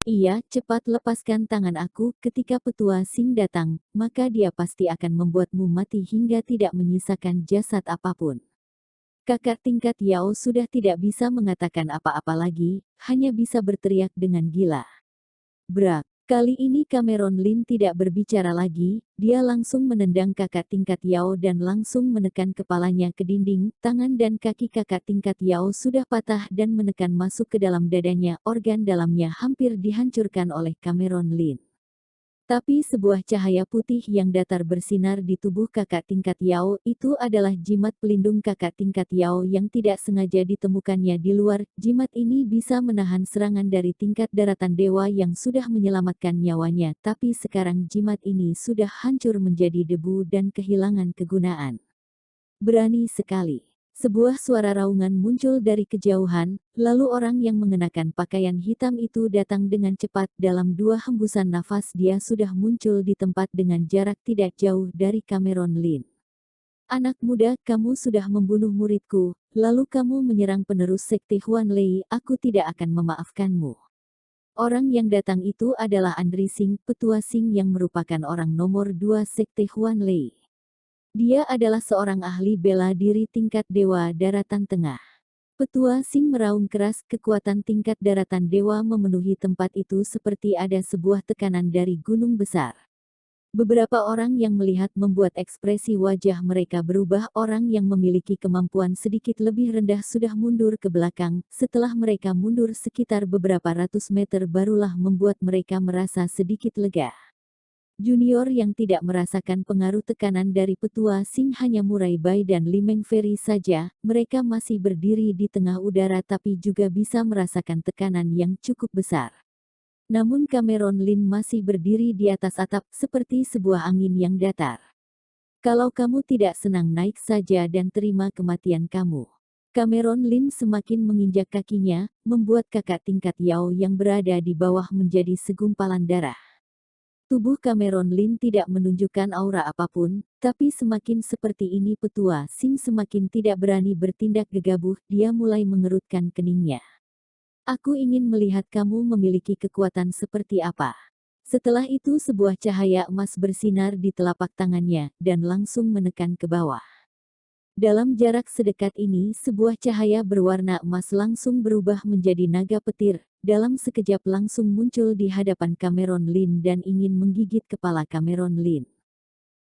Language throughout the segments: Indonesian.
Iya, cepat lepaskan tangan aku. Ketika petua Sing datang, maka dia pasti akan membuatmu mati hingga tidak menyisakan jasad apapun. Kakak tingkat Yao sudah tidak bisa mengatakan apa-apa lagi, hanya bisa berteriak dengan gila. Brak. Kali ini Cameron Lin tidak berbicara lagi, dia langsung menendang kakak tingkat Yao dan langsung menekan kepalanya ke dinding, tangan dan kaki kakak tingkat Yao sudah patah dan menekan masuk ke dalam dadanya, organ dalamnya hampir dihancurkan oleh Cameron Lin. Tapi sebuah cahaya putih yang datar bersinar di tubuh kakak tingkat Yao itu adalah jimat pelindung kakak tingkat Yao yang tidak sengaja ditemukannya di luar. Jimat ini bisa menahan serangan dari tingkat daratan dewa yang sudah menyelamatkan nyawanya, tapi sekarang jimat ini sudah hancur menjadi debu dan kehilangan kegunaan. Berani sekali. Sebuah suara raungan muncul dari kejauhan, lalu orang yang mengenakan pakaian hitam itu datang dengan cepat. Dalam 2 hembusan nafas dia sudah muncul di tempat dengan jarak tidak jauh dari Cameron Lin. Anak muda, kamu sudah membunuh muridku, lalu kamu menyerang penerus sekte Huan Lei, aku tidak akan memaafkanmu. Orang yang datang itu adalah Andri Singh, petua Singh yang merupakan orang nomor 2 sekte Huan Lei. Dia adalah seorang ahli bela diri tingkat dewa daratan tengah. Petua Sing meraung keras, kekuatan tingkat daratan dewa memenuhi tempat itu seperti ada sebuah tekanan dari gunung besar. Beberapa orang yang melihat membuat ekspresi wajah mereka berubah. Orang yang memiliki kemampuan sedikit lebih rendah sudah mundur ke belakang. Setelah mereka mundur sekitar beberapa ratus meter barulah membuat mereka merasa sedikit lega. Junior yang tidak merasakan pengaruh tekanan dari petua Sing hanya Murai Bai dan Limeng Feri saja, mereka masih berdiri di tengah udara tapi juga bisa merasakan tekanan yang cukup besar. Namun Cameron Lin masih berdiri di atas atap seperti sebuah angin yang datar. Kalau kamu tidak senang naik saja dan terima kematian kamu. Cameron Lin semakin menginjak kakinya, membuat kakak tingkat Yao yang berada di bawah menjadi segumpalan darah. Tubuh Cameron Lin tidak menunjukkan aura apapun, tapi semakin seperti ini petua Sing semakin tidak berani bertindak gegabah, dia mulai mengerutkan keningnya. Aku ingin melihat kamu memiliki kekuatan seperti apa. Setelah itu sebuah cahaya emas bersinar di telapak tangannya, dan langsung menekan ke bawah. Dalam jarak sedekat ini sebuah cahaya berwarna emas langsung berubah menjadi naga petir, dalam sekejap langsung muncul di hadapan Cameron Lin dan ingin menggigit kepala Cameron Lin.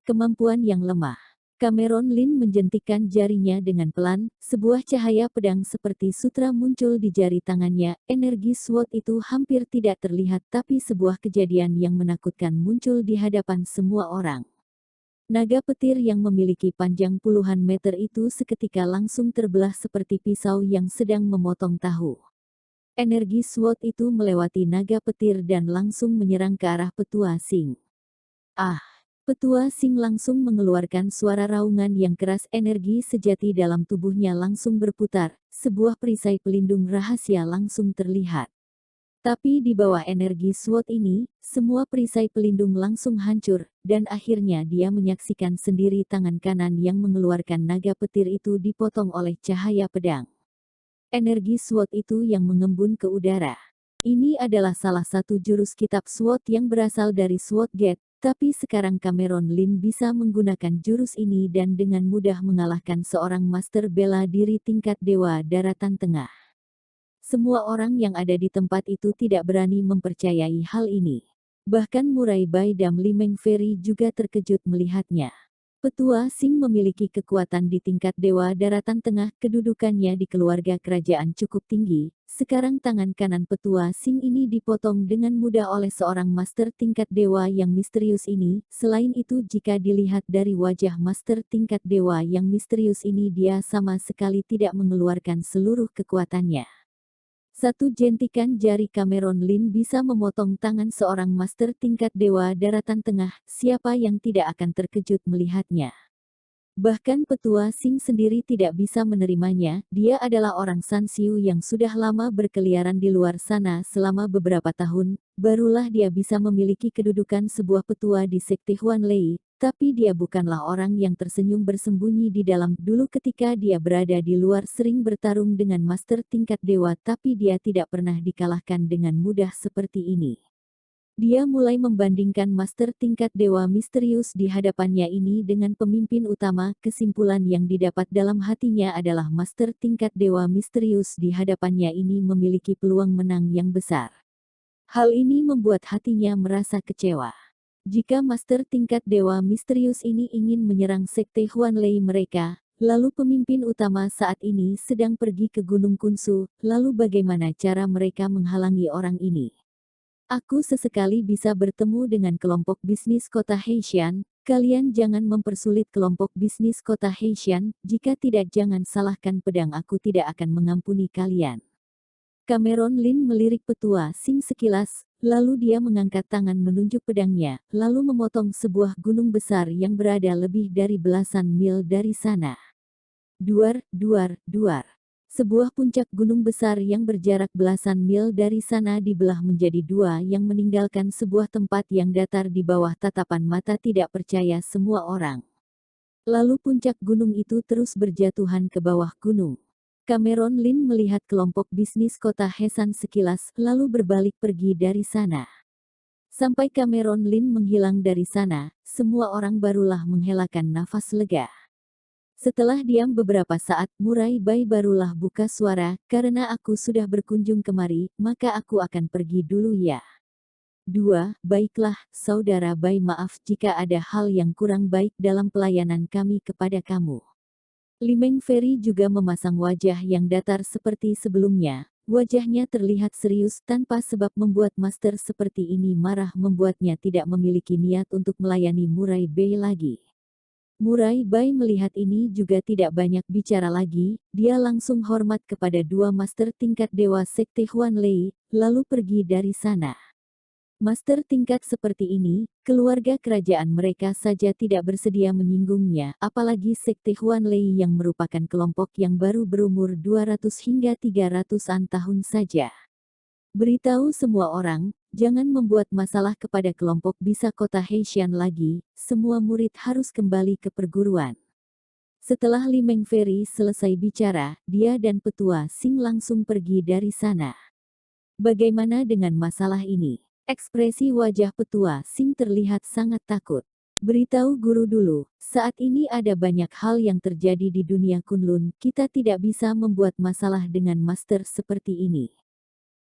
Kemampuan yang lemah. Cameron Lin menjentikkan jarinya dengan pelan, sebuah cahaya pedang seperti sutra muncul di jari tangannya, energi SWOT itu hampir tidak terlihat tapi sebuah kejadian yang menakutkan muncul di hadapan semua orang. Naga petir yang memiliki panjang puluhan meter itu seketika langsung terbelah seperti pisau yang sedang memotong tahu. Energi SWOT itu melewati naga petir dan langsung menyerang ke arah petua Sing. Ah! Petua Sing langsung mengeluarkan suara raungan yang keras, energi sejati dalam tubuhnya langsung berputar, sebuah perisai pelindung rahasia langsung terlihat. Tapi di bawah energi SWOT ini, semua perisai pelindung langsung hancur, dan akhirnya dia menyaksikan sendiri tangan kanan yang mengeluarkan naga petir itu dipotong oleh cahaya pedang. Energi SWOT itu yang mengembun ke udara. Ini adalah salah satu jurus kitab SWOT yang berasal dari SWOT Gate, tapi sekarang Cameron Lin bisa menggunakan jurus ini dan dengan mudah mengalahkan seorang master bela diri tingkat dewa daratan tengah. Semua orang yang ada di tempat itu tidak berani mempercayai hal ini. Bahkan Murai Bai dan Limeng Feri juga terkejut melihatnya. Petua Sing memiliki kekuatan di tingkat dewa daratan tengah, kedudukannya di keluarga kerajaan cukup tinggi. Sekarang tangan kanan petua Sing ini dipotong dengan mudah oleh seorang master tingkat dewa yang misterius ini. Selain itu jika dilihat dari wajah master tingkat dewa yang misterius ini, dia sama sekali tidak mengeluarkan seluruh kekuatannya. Satu jentikan jari Cameron Lin bisa memotong tangan seorang master tingkat dewa daratan tengah, siapa yang tidak akan terkejut melihatnya. Bahkan petua Sing sendiri tidak bisa menerimanya, dia adalah orang Sanxiu yang sudah lama berkeliaran di luar sana selama beberapa tahun, barulah dia bisa memiliki kedudukan sebuah petua di sekte Huan Lei, tapi dia bukanlah orang yang tersenyum bersembunyi di dalam. Dulu ketika dia berada di luar sering bertarung dengan master tingkat dewa, tapi dia tidak pernah dikalahkan dengan mudah seperti ini. Dia mulai membandingkan master tingkat dewa misterius di hadapannya ini dengan pemimpin utama. Kesimpulan yang didapat dalam hatinya adalah master tingkat dewa misterius di hadapannya ini memiliki peluang menang yang besar. Hal ini membuat hatinya merasa kecewa. Jika master tingkat dewa misterius ini ingin menyerang sekte Huanlei mereka, lalu pemimpin utama saat ini sedang pergi ke Gunung Kunsu, lalu bagaimana cara mereka menghalangi orang ini? Aku sesekali bisa bertemu dengan kelompok bisnis kota Heishan. Kalian jangan mempersulit kelompok bisnis kota Heishan, jika tidak jangan salahkan pedang, aku tidak akan mengampuni kalian. Cameron Lin melirik petua Sing sekilas, lalu dia mengangkat tangan menunjuk pedangnya, lalu memotong sebuah gunung besar yang berada lebih dari belasan mil dari sana. Duar, duar, duar. Sebuah puncak gunung besar yang berjarak belasan mil dari sana dibelah menjadi dua yang meninggalkan sebuah tempat yang datar di bawah tatapan mata tidak percaya semua orang. Lalu puncak gunung itu terus berjatuhan ke bawah gunung. Cameron Lin melihat kelompok bisnis kota Hesan sekilas, lalu berbalik pergi dari sana. Sampai Cameron Lin menghilang dari sana, semua orang barulah menghelakan nafas lega. Setelah diam beberapa saat, Murai Bai barulah buka suara, karena aku sudah berkunjung kemari, maka aku akan pergi dulu ya. 2. Baiklah, Saudara Bai, maaf jika ada hal yang kurang baik dalam pelayanan kami kepada kamu. Limeng Feri juga memasang wajah yang datar seperti sebelumnya. Wajahnya terlihat serius tanpa sebab membuat master seperti ini marah membuatnya tidak memiliki niat untuk melayani Murai Bai lagi. Murai Bai melihat ini juga tidak banyak bicara lagi, dia langsung hormat kepada dua master tingkat dewa sekte Huanlei, lalu pergi dari sana. Master tingkat seperti ini, keluarga kerajaan mereka saja tidak bersedia menyinggungnya, apalagi sekte Huanlei yang merupakan kelompok yang baru berumur 200 hingga 300-an tahun saja. Beritahu semua orang, jangan membuat masalah kepada kelompok bisa kota Heishan lagi, semua murid harus kembali ke perguruan. Setelah Limeng Feri selesai bicara, dia dan petua Sing langsung pergi dari sana. Bagaimana dengan masalah ini? Ekspresi wajah petua Sing terlihat sangat takut. Beritahu guru dulu, saat ini ada banyak hal yang terjadi di dunia Kunlun, kita tidak bisa membuat masalah dengan master seperti ini.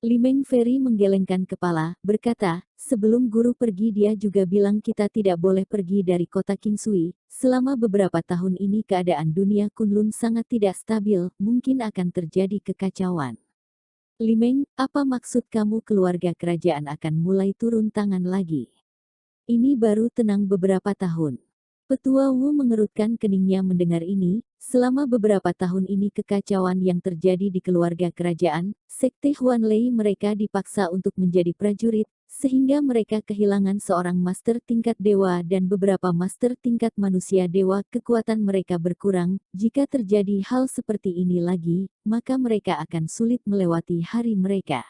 Limeng Feri menggelengkan kepala, berkata, sebelum guru pergi dia juga bilang kita tidak boleh pergi dari kota Kingsui. Selama beberapa tahun ini keadaan dunia Kunlun sangat tidak stabil, mungkin akan terjadi kekacauan. Limeng, apa maksud kamu keluarga kerajaan akan mulai turun tangan lagi? Ini baru tenang beberapa tahun. Petua Wu mengerutkan keningnya mendengar ini, selama beberapa tahun ini kekacauan yang terjadi di keluarga kerajaan, sekte Huanlei mereka dipaksa untuk menjadi prajurit, sehingga mereka kehilangan seorang master tingkat dewa dan beberapa master tingkat manusia dewa. Kekuatan mereka berkurang, jika terjadi hal seperti ini lagi, maka mereka akan sulit melewati hari mereka.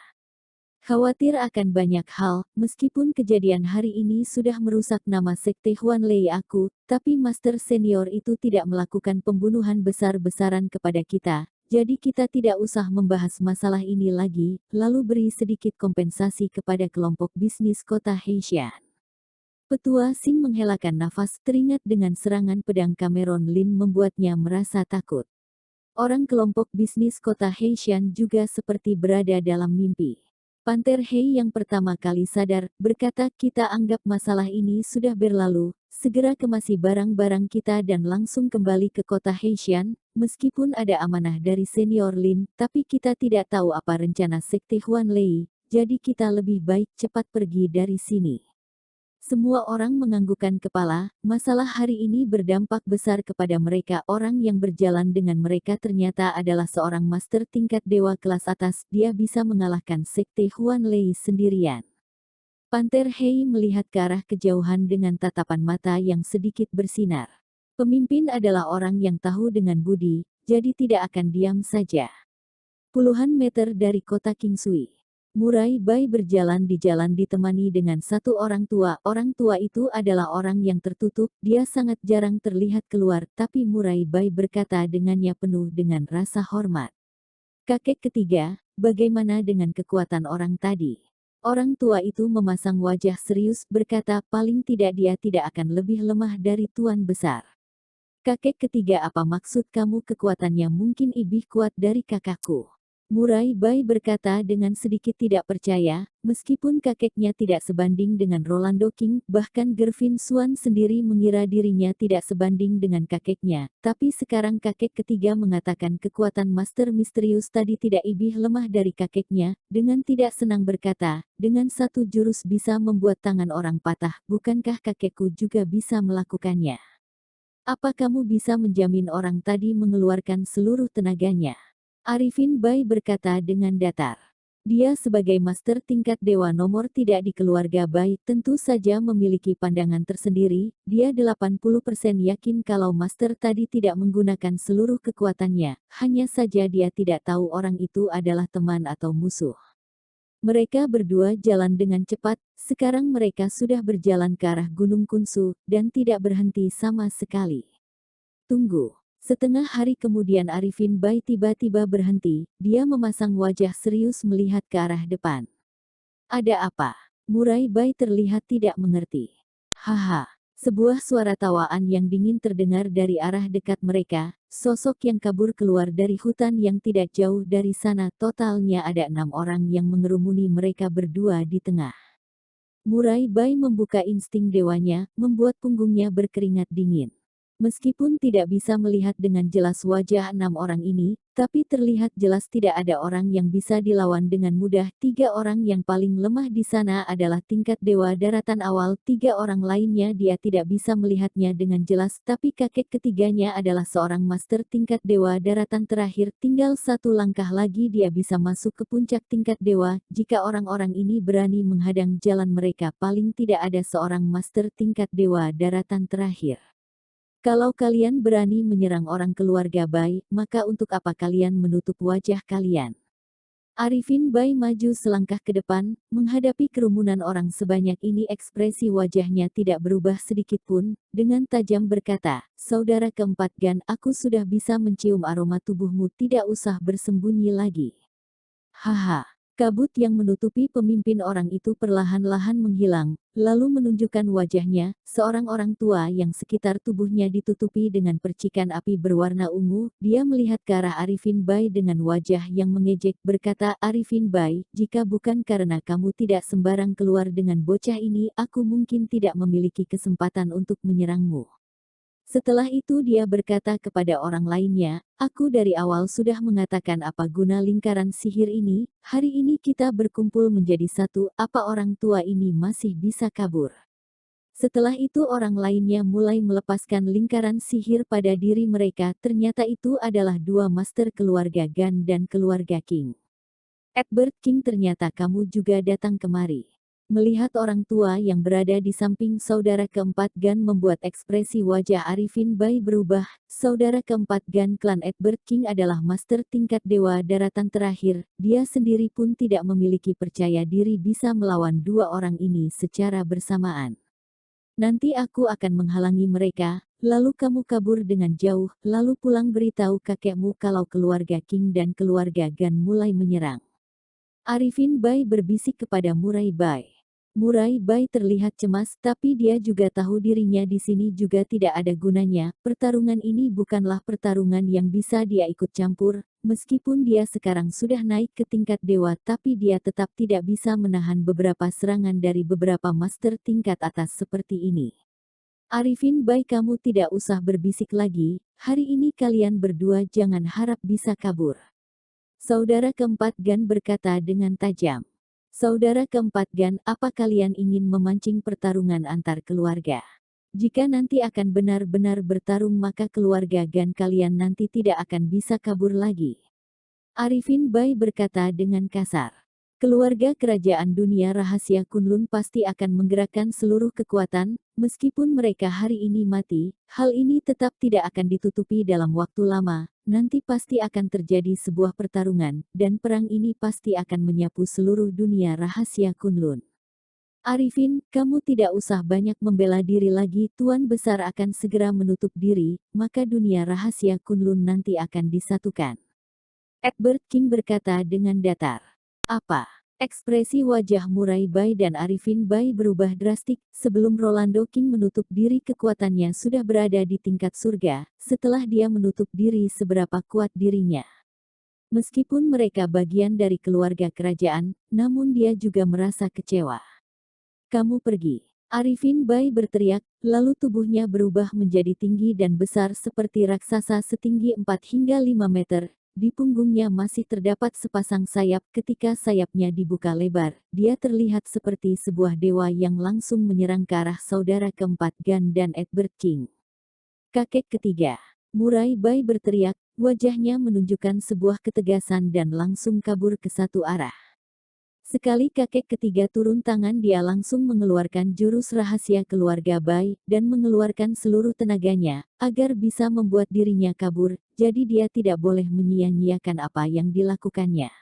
Khawatir akan banyak hal, meskipun kejadian hari ini sudah merusak nama sekte Huanlei aku, tapi master senior itu tidak melakukan pembunuhan besar-besaran kepada kita, jadi kita tidak usah membahas masalah ini lagi, lalu beri sedikit kompensasi kepada kelompok bisnis kota Heishan. Petua Sing menghelakan nafas teringat dengan serangan pedang Cameron Lin membuatnya merasa takut. Orang kelompok bisnis kota Heishan juga seperti berada dalam mimpi. Panter Hei yang pertama kali sadar, berkata kita anggap masalah ini sudah berlalu, segera kemasi barang-barang kita dan langsung kembali ke kota Heishan, meskipun ada amanah dari senior Lin, tapi kita tidak tahu apa rencana sekte Huanlei, jadi kita lebih baik cepat pergi dari sini. Semua orang menganggukkan kepala, masalah hari ini berdampak besar kepada mereka. Orang yang berjalan dengan mereka ternyata adalah seorang master tingkat dewa kelas atas, dia bisa mengalahkan sekte Huanlei sendirian. Panter Hei melihat ke arah kejauhan dengan tatapan mata yang sedikit bersinar. Pemimpin adalah orang yang tahu dengan budi, jadi tidak akan diam saja. Puluhan meter dari kota Kingsui. Murai Bai berjalan di jalan ditemani dengan satu orang tua. Orang tua itu adalah orang yang tertutup, dia sangat jarang terlihat keluar, tapi Murai Bai berkata dengannya penuh dengan rasa hormat. Kakek ketiga, bagaimana dengan kekuatan orang tadi? Orang tua itu memasang wajah serius berkata paling tidak dia tidak akan lebih lemah dari tuan besar. Kakek ketiga apa maksud kamu kekuatannya mungkin lebih kuat dari kakakku? Murai Bai berkata dengan sedikit tidak percaya, meskipun kakeknya tidak sebanding dengan Rolando King, bahkan Gervin Swan sendiri mengira dirinya tidak sebanding dengan kakeknya, tapi sekarang kakek ketiga mengatakan kekuatan Master Misterius tadi tidak lebih lemah dari kakeknya, dengan tidak senang berkata, dengan satu jurus bisa membuat tangan orang patah, bukankah kakekku juga bisa melakukannya? Apa kamu bisa menjamin orang tadi mengeluarkan seluruh tenaganya? Arifin Bai berkata dengan datar. Dia sebagai master tingkat dewa nomor tidak di keluarga Bai tentu saja memiliki pandangan tersendiri, dia 80% yakin kalau master tadi tidak menggunakan seluruh kekuatannya, hanya saja dia tidak tahu orang itu adalah teman atau musuh. Mereka berdua jalan dengan cepat, sekarang mereka sudah berjalan ke arah Gunung Kunsu, dan tidak berhenti sama sekali. Tunggu. Setengah hari kemudian Arifin Bai tiba-tiba berhenti, dia memasang wajah serius melihat ke arah depan. Ada apa? Murai Bai terlihat tidak mengerti. Haha. Sebuah suara tawaan yang dingin terdengar dari arah dekat mereka, sosok yang kabur keluar dari hutan yang tidak jauh dari sana. Totalnya ada 6 orang yang mengerumuni mereka berdua di tengah. Murai Bai membuka insting dewanya, membuat punggungnya berkeringat dingin. Meskipun tidak bisa melihat dengan jelas wajah 6 orang ini, tapi terlihat jelas tidak ada orang yang bisa dilawan dengan mudah. 3 orang yang paling lemah di sana adalah tingkat dewa daratan awal, 3 orang lainnya dia tidak bisa melihatnya dengan jelas, tapi kakek ketiganya adalah seorang master tingkat dewa daratan terakhir, tinggal satu langkah lagi dia bisa masuk ke puncak tingkat dewa. Jika orang-orang ini berani menghadang jalan mereka, paling tidak ada seorang master tingkat dewa daratan terakhir. Kalau kalian berani menyerang orang keluarga Bai, maka untuk apa kalian menutup wajah kalian? Arifin Bai maju selangkah ke depan, menghadapi kerumunan orang sebanyak ini ekspresi wajahnya tidak berubah sedikit pun, dengan tajam berkata, Saudara keempat Gan, aku sudah bisa mencium aroma tubuhmu, tidak usah bersembunyi lagi. Haha. Kabut yang menutupi pemimpin orang itu perlahan-lahan menghilang, lalu menunjukkan wajahnya, seorang orang tua yang sekitar tubuhnya ditutupi dengan percikan api berwarna ungu. Dia melihat ke arah Arifin Bai dengan wajah yang mengejek, berkata, Arifin Bai, jika bukan karena kamu tidak sembarang keluar dengan bocah ini, aku mungkin tidak memiliki kesempatan untuk menyerangmu. Setelah itu dia berkata kepada orang lainnya, aku dari awal sudah mengatakan apa guna lingkaran sihir ini, hari ini kita berkumpul menjadi satu, apa orang tua ini masih bisa kabur. Setelah itu orang lainnya mulai melepaskan lingkaran sihir pada diri mereka, ternyata itu adalah 2 master keluarga Gan dan keluarga King. Edward King, ternyata kamu juga datang kemari. Melihat orang tua yang berada di samping saudara keempat Gan membuat ekspresi wajah Arifin Bai berubah. Saudara keempat Gan klan Edward King adalah master tingkat dewa daratan terakhir. Dia sendiri pun tidak memiliki percaya diri bisa melawan 2 orang ini secara bersamaan. Nanti aku akan menghalangi mereka, lalu kamu kabur dengan jauh, lalu pulang beritahu kakekmu kalau keluarga King dan keluarga Gan mulai menyerang. Arifin Bai berbisik kepada Murai Bai. Murai Bai terlihat cemas, tapi dia juga tahu dirinya di sini juga tidak ada gunanya. Pertarungan ini bukanlah pertarungan yang bisa dia ikut campur. Meskipun dia sekarang sudah naik ke tingkat dewa, tapi dia tetap tidak bisa menahan beberapa serangan dari beberapa master tingkat atas seperti ini. Arifin Bai, kamu tidak usah berbisik lagi. Hari ini kalian berdua jangan harap bisa kabur. Saudara keempat Gan berkata dengan tajam. Saudara keempat Gan, apa kalian ingin memancing pertarungan antar keluarga? Jika nanti akan benar-benar bertarung maka keluarga Gan kalian nanti tidak akan bisa kabur lagi. Arifin Bai berkata dengan kasar. Keluarga kerajaan dunia rahasia Kunlun pasti akan menggerakkan seluruh kekuatan, meskipun mereka hari ini mati, hal ini tetap tidak akan ditutupi dalam waktu lama, nanti pasti akan terjadi sebuah pertarungan, dan perang ini pasti akan menyapu seluruh dunia rahasia Kunlun. Arifin, kamu tidak usah banyak membela diri lagi, Tuan Besar akan segera menutup diri, maka dunia rahasia Kunlun nanti akan disatukan. Edward King berkata dengan datar. Apa? Ekspresi wajah Murai Bai dan Arifin Bai berubah drastik, sebelum Rolando King menutup diri kekuatannya sudah berada di tingkat surga, setelah dia menutup diri seberapa kuat dirinya. Meskipun mereka bagian dari keluarga kerajaan, namun dia juga merasa kecewa. Kamu pergi. Arifin Bai berteriak, lalu tubuhnya berubah menjadi tinggi dan besar seperti raksasa setinggi 4 hingga 5 meter. Di punggungnya masih terdapat sepasang sayap. Ketika sayapnya dibuka lebar, dia terlihat seperti sebuah dewa yang langsung menyerang ke arah saudara keempat Gan dan Edward King. Kakek ketiga. Murai Bai berteriak, wajahnya menunjukkan sebuah ketegasan dan langsung kabur ke satu arah. Sekali kakek ketiga turun tangan, dia langsung mengeluarkan jurus rahasia keluarga Bai, dan mengeluarkan seluruh tenaganya, agar bisa membuat dirinya kabur, jadi dia tidak boleh menyia-nyiakan apa yang dilakukannya.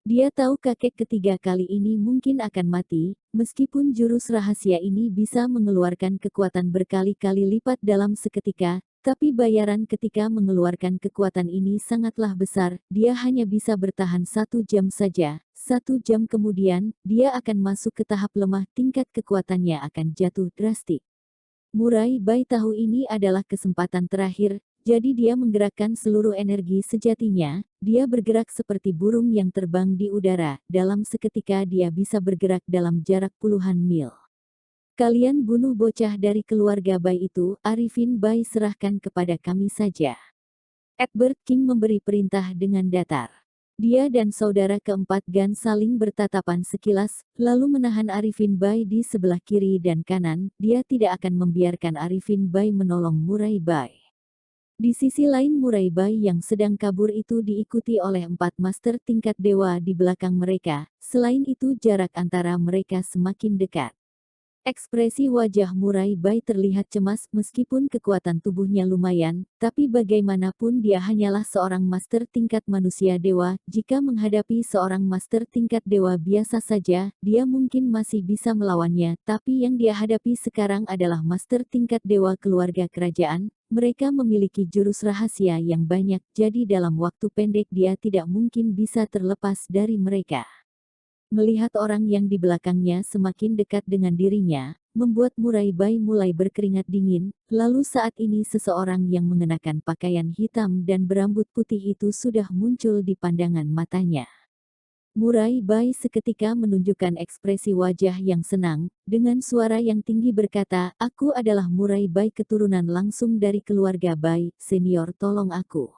Dia tahu kakek ketiga kali ini mungkin akan mati, meskipun jurus rahasia ini bisa mengeluarkan kekuatan berkali-kali lipat dalam seketika, tapi bayaran ketika mengeluarkan kekuatan ini sangatlah besar, dia hanya bisa bertahan 1 jam saja. 1 jam kemudian, dia akan masuk ke tahap lemah, tingkat kekuatannya akan jatuh drastik. Murai Bai tahu ini adalah kesempatan terakhir, jadi dia menggerakkan seluruh energi sejatinya, dia bergerak seperti burung yang terbang di udara, dalam seketika dia bisa bergerak dalam jarak puluhan mil. Kalian bunuh bocah dari keluarga Bai itu, Arifin Bai serahkan kepada kami saja. Edward King memberi perintah dengan datar. Dia dan saudara keempat Gan saling bertatapan sekilas, lalu menahan Arifin Bai di sebelah kiri dan kanan, dia tidak akan membiarkan Arifin Bai menolong Murai Bai. Di sisi lain Murai Bai yang sedang kabur itu diikuti oleh 4 master tingkat dewa di belakang mereka, selain itu jarak antara mereka semakin dekat. Ekspresi wajah Murai Bai terlihat cemas meskipun kekuatan tubuhnya lumayan, tapi bagaimanapun dia hanyalah seorang master tingkat manusia dewa, jika menghadapi seorang master tingkat dewa biasa saja, dia mungkin masih bisa melawannya, tapi yang dia hadapi sekarang adalah master tingkat dewa keluarga kerajaan, mereka memiliki jurus rahasia yang banyak, jadi dalam waktu pendek dia tidak mungkin bisa terlepas dari mereka. Melihat orang yang di belakangnya semakin dekat dengan dirinya, membuat Murai Bai mulai berkeringat dingin, lalu saat ini seseorang yang mengenakan pakaian hitam dan berambut putih itu sudah muncul di pandangan matanya. Murai Bai seketika menunjukkan ekspresi wajah yang senang, dengan suara yang tinggi berkata, aku adalah Murai Bai keturunan langsung dari keluarga Bai, senior tolong aku.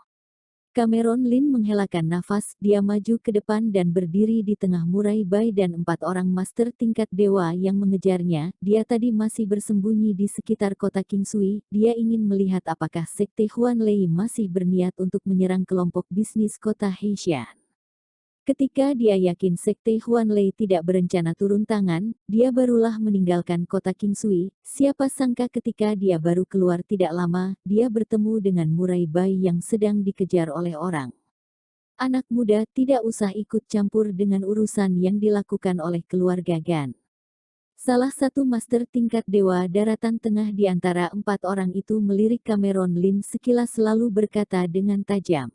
Cameron Lin menghelakan nafas, dia maju ke depan dan berdiri di tengah Murai Bai dan 4 orang master tingkat dewa yang mengejarnya. Dia tadi masih bersembunyi di sekitar kota Kingsui, dia ingin melihat apakah Sekte Huan Lei masih berniat untuk menyerang kelompok bisnis kota Heishan. Ketika dia yakin Sekte Huan Lei tidak berencana turun tangan, dia barulah meninggalkan kota Kingsui. Siapa sangka ketika dia baru keluar tidak lama, dia bertemu dengan Murai Bai yang sedang dikejar oleh orang. Anak muda, tidak usah ikut campur dengan urusan yang dilakukan oleh keluarga Gan. Salah satu master tingkat dewa daratan tengah di antara 4 orang itu melirik Cameron Lin sekilas lalu berkata dengan tajam.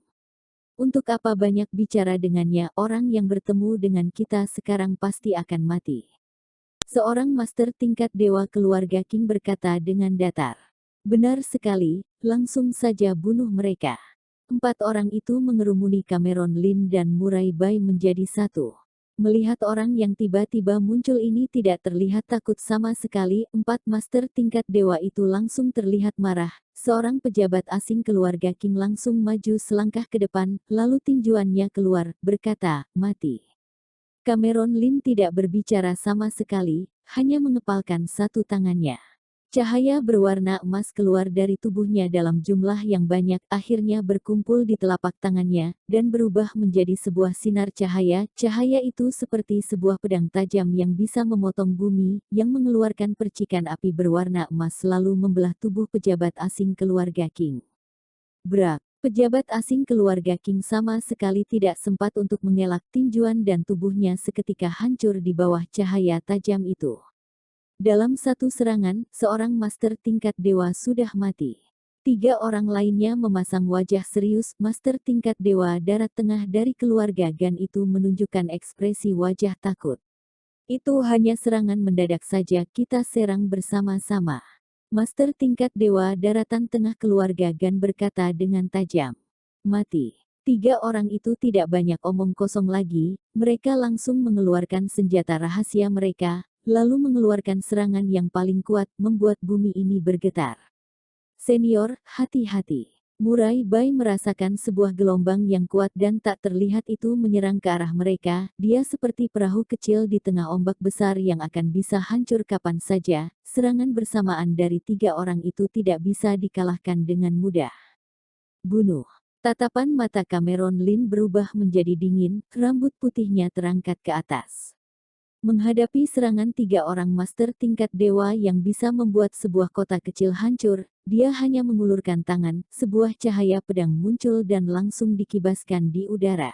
Untuk apa banyak bicara dengannya, orang yang bertemu dengan kita sekarang pasti akan mati. Seorang master tingkat dewa keluarga King berkata dengan datar. Benar sekali, langsung saja bunuh mereka. 4 orang itu mengerumuni Cameron Lin dan Murai Bai menjadi satu. Melihat orang yang tiba-tiba muncul ini tidak terlihat takut sama sekali, 4 master tingkat dewa itu langsung terlihat marah. Seorang pejabat asing keluarga King langsung maju selangkah ke depan, lalu tinjuannya keluar, berkata, mati. Cameron Lin tidak berbicara sama sekali, hanya mengepalkan satu tangannya. Cahaya berwarna emas keluar dari tubuhnya dalam jumlah yang banyak, akhirnya berkumpul di telapak tangannya, dan berubah menjadi sebuah sinar cahaya. Cahaya itu seperti sebuah pedang tajam yang bisa memotong bumi, yang mengeluarkan percikan api berwarna emas lalu membelah tubuh pejabat asing keluarga King. Brak! Pejabat asing keluarga King sama sekali tidak sempat untuk mengelak tinjuan dan tubuhnya seketika hancur di bawah cahaya tajam itu. Dalam satu serangan, seorang master tingkat dewa sudah mati. 3 orang lainnya memasang wajah serius. Master tingkat dewa darat tengah dari keluarga Gan itu menunjukkan ekspresi wajah takut. Itu hanya serangan mendadak saja, kita serang bersama-sama. Master tingkat dewa daratan tengah keluarga Gan berkata dengan tajam. Mati. 3 orang itu tidak banyak omong kosong lagi, mereka langsung mengeluarkan senjata rahasia mereka, lalu mengeluarkan serangan yang paling kuat, membuat bumi ini bergetar. Senior, hati-hati. Murai Bai merasakan sebuah gelombang yang kuat dan tak terlihat itu menyerang ke arah mereka. Dia seperti perahu kecil di tengah ombak besar yang akan bisa hancur kapan saja. Serangan bersamaan dari 3 orang itu tidak bisa dikalahkan dengan mudah. Bunuh. Tatapan mata Cameron Lin berubah menjadi dingin, rambut putihnya terangkat ke atas. Menghadapi serangan 3 orang master tingkat dewa yang bisa membuat sebuah kota kecil hancur, dia hanya mengulurkan tangan, sebuah cahaya pedang muncul dan langsung dikibaskan di udara.